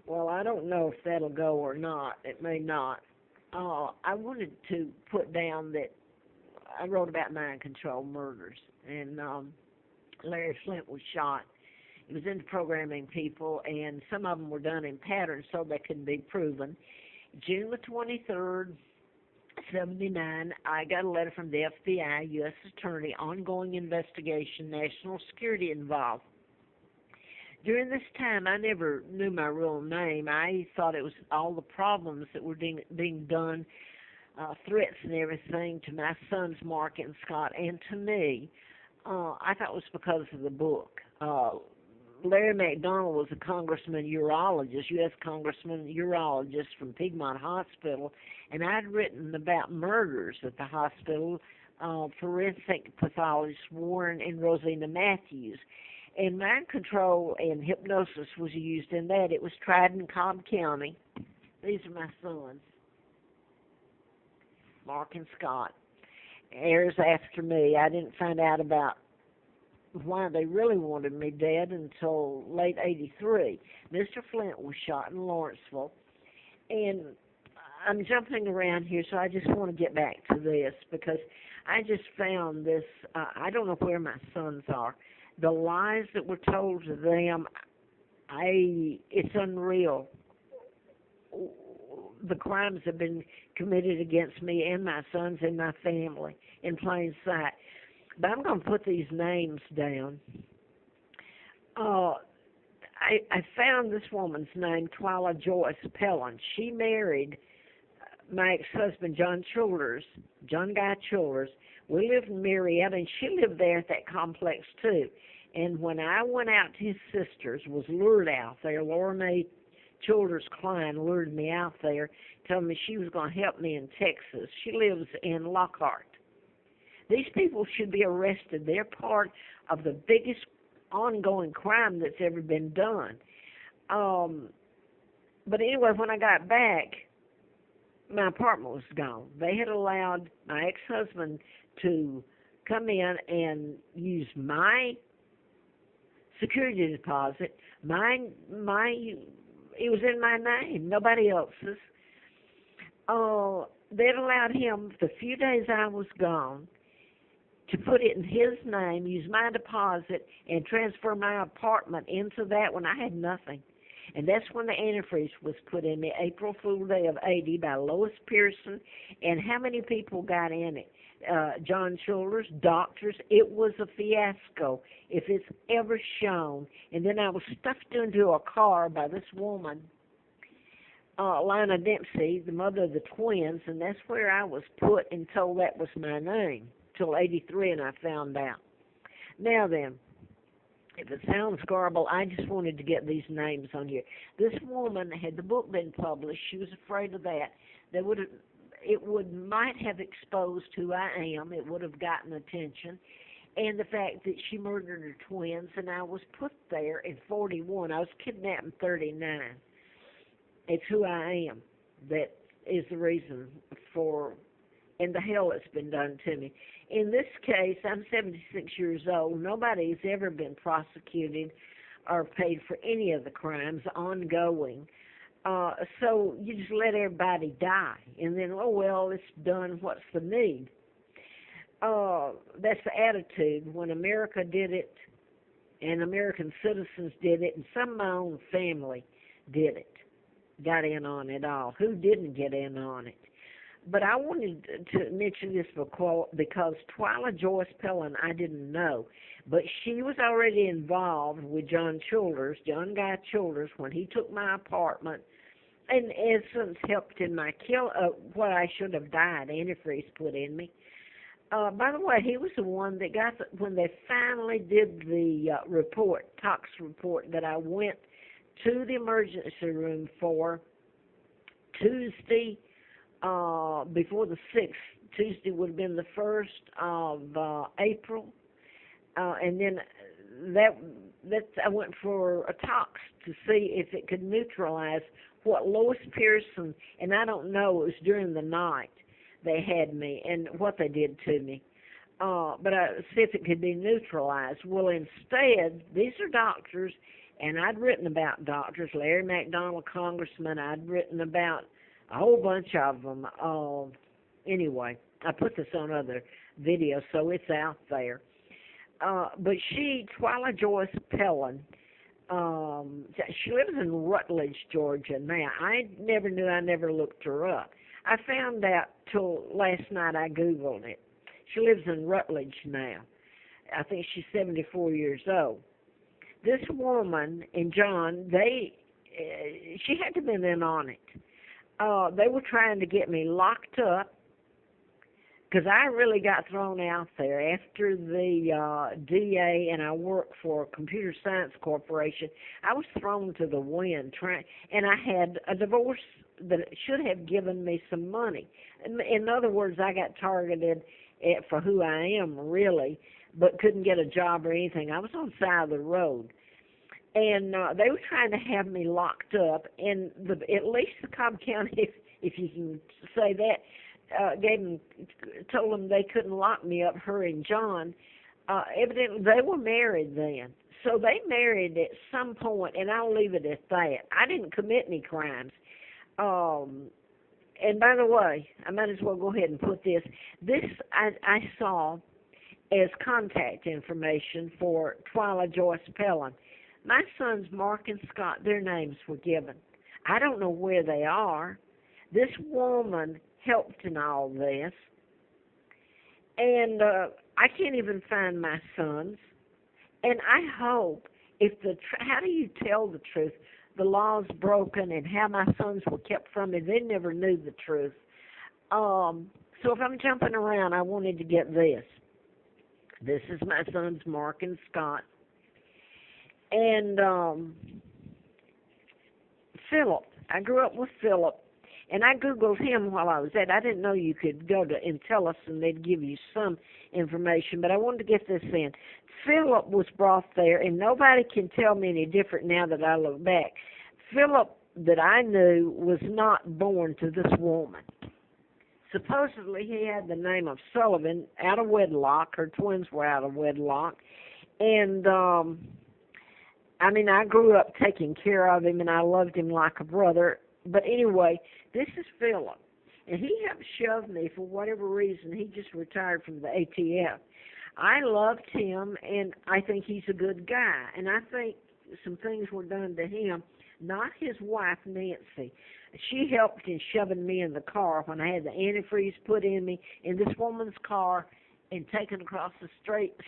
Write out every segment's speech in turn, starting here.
Well, I don't know if that'll go or not. It may not. I wanted to put down that I wrote about mind control murders, and Larry Flint was shot. He was into programming people, and some of them were done in patterns so they could be proven. June the 23rd, 79, I got a letter from the FBI, U.S. Attorney, ongoing investigation, national security involved. During this time, I never knew my real name. I thought it was all the problems that were being done, threats and everything to my sons, Mark and Scott, and to me. I thought it was because of the book. Larry McDonald was a congressman urologist, U.S. congressman urologist from Piedmont Hospital, and I'd written about murders at the hospital, forensic pathologists Warren and Rosina Matthews. And mind control and hypnosis was used in that. It was tried in Cobb County. These are my sons, Mark and Scott. Heirs after me. I didn't find out about why they really wanted me dead until late 83. Mr. Flint was shot in Lawrenceville. And I'm jumping around here, so I just want to get back to this because I just found this. I don't know where my sons are. The lies that were told to them, it's unreal. The crimes have been committed against me and my sons and my family in plain sight. But I'm going to put these names down. I found this woman's name, Twila Joyce Pelland. She married my ex-husband, John Guy Childers. We lived in Marietta, and she lived there at that complex, too. And when I went out to his sister's, was lured out there, Laura Mae Childers Klein lured me out there, telling me she was going to help me in Texas. She lives in Lockhart. These people should be arrested. They're part of the biggest ongoing crime that's ever been done. But anyway, when I got back, my apartment was gone. They had allowed my ex-husband to come in and use my security deposit. It was in my name, nobody else's. They'd allowed him, the few days I was gone, to put it in his name, use my deposit, and transfer my apartment into that when I had nothing. And that's when the antifreeze was put in me, April Fool Day of 80 by Lois Pearson. And how many people got in it? John Childers, doctors. It was a fiasco, if it's ever shown. And then I was stuffed into a car by this woman, Lina Dempsey, the mother of the twins, and that's where I was put and told that was my name, till 83, and I found out. Now then, if it sounds garbled, I just wanted to get these names on here. This woman, had the book been published, she was afraid of that. Might have exposed who I am. It would have gotten attention. And the fact that she murdered her twins, and I was put there in 41. I was kidnapped in 39. It's who I am. That is the reason for, and the hell that's been done to me. In this case, I'm 76 years old. Nobody's ever been prosecuted or paid for any of the crimes ongoing. So you just let everybody die. And then, oh, well, it's done. What's the need? That's the attitude. When America did it, and American citizens did it, and some of my own family did it, got in on it all. Who didn't get in on it? But I wanted to mention this because Twila Joyce Pelland, I didn't know, but she was already involved with John Guy Childers, when he took my apartment, and has since helped in my what I should have died, antifreeze put in me. By the way, he was the one that got, when they finally did the tox report that I went to the emergency room for Tuesday, before the 6th. Tuesday would have been the 1st of April, and then I went for a tox to see if it could neutralize what Lois Pearson, and I don't know, it was during the night they had me, and what they did to me, but I see if it could be neutralized. Well, instead, these are doctors, And I'd written about doctors, Larry McDonald, congressman. I'd written about a whole bunch of them. Anyway, I put this on other videos, so it's out there. But Twila Joyce Pelland, she lives in Rutledge, Georgia now. I never knew, I never looked her up. I found out till last night I Googled it. She lives in Rutledge now. I think she's 74 years old. This woman and John, she had to have been in on it. They were trying to get me locked up because I really got thrown out there after the DA, and I worked for Computer Science Corporation. I was thrown to the wind, and I had a divorce that should have given me some money. In other words, I got targeted for who I am, really, but couldn't get a job or anything. I was on the side of the road. And they were trying to have me locked up, and at least the Cobb County, if you can say that, told them they couldn't lock me up, her and John. Evidently, they were married then. So they married at some point, and I'll leave it at that. I didn't commit any crimes. And by the way, I might as well go ahead and put this. This I saw as contact information for Twila Joyce Pelland. My sons, Mark and Scott, their names were given. I don't know where they are. This woman helped in all this. And I can't even find my sons. And I hope, how do you tell the truth? The law's broken and how my sons were kept from me. They never knew the truth. So if I'm jumping around, I wanted to get this. This is my sons, Mark and Scott. And Philip, I grew up with Philip, and I Googled him while I was at. I didn't know you could go to Intellus and they'd give you some information, but I wanted to get this in. Philip was brought there, and nobody can tell me any different now that I look back. Philip, that I knew, was not born to this woman. Supposedly he had the name of Sullivan, out of wedlock. Her twins were out of wedlock. And I grew up taking care of him, and I loved him like a brother. But anyway, this is Philip. And he helped shove me for whatever reason. He just retired from the ATF. I loved him, and I think he's a good guy. And I think some things were done to him, not his wife, Nancy. She helped in shoving me in the car when I had the antifreeze put in me in this woman's car and taken across the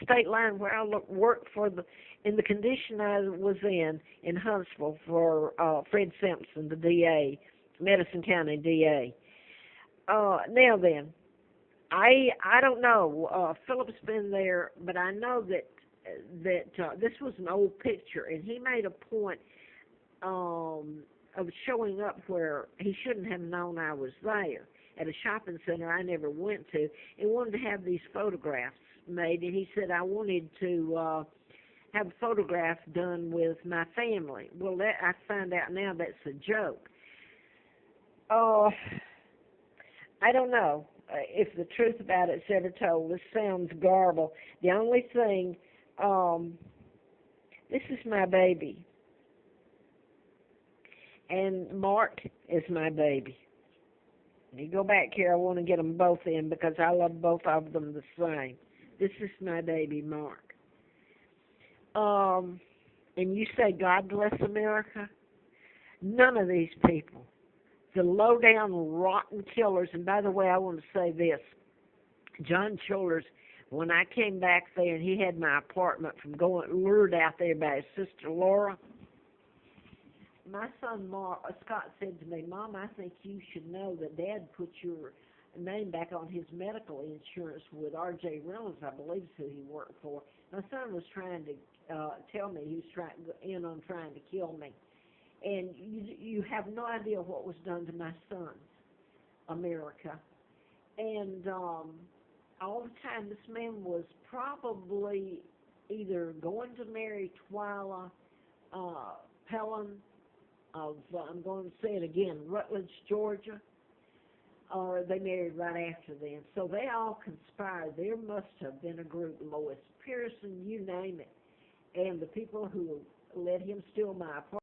state line where I worked in the condition I was in Huntsville for Fred Simpson, the DA, Madison County DA. Now then, I don't know. Philip's been there, but I know that this was an old picture, and he made a point of showing up where he shouldn't have known I was there, at a shopping center I never went to, and wanted to have these photographs made. And he said I wanted to have a photograph done with my family. Well, I find out now that's a joke. I don't know if the truth about it's ever told. This sounds garbled. The only thing, this is my baby. And Mark is my baby. You go back here, I want to get them both in because I love both of them the same. This is my baby, Mark. And you say, God bless America? None of these people, the low-down, rotten killers, and by the way, I want to say this. John Childers, when I came back there and he had my apartment from lured out there by his sister Laura, my son Scott said to me, Mom, I think you should know that Dad put your name back on his medical insurance with R.J. Reynolds, I believe is who he worked for. My son was trying to tell me he was trying to kill me. And you have no idea what was done to my sons, America. And all the time, this man was probably either going to marry Twila Pelland of, I'm going to say it again, Rutledge, Georgia, or they married right after then. So they all conspired. There must have been a group, Lois Pearson, you name it. And the people who let him steal my apartment.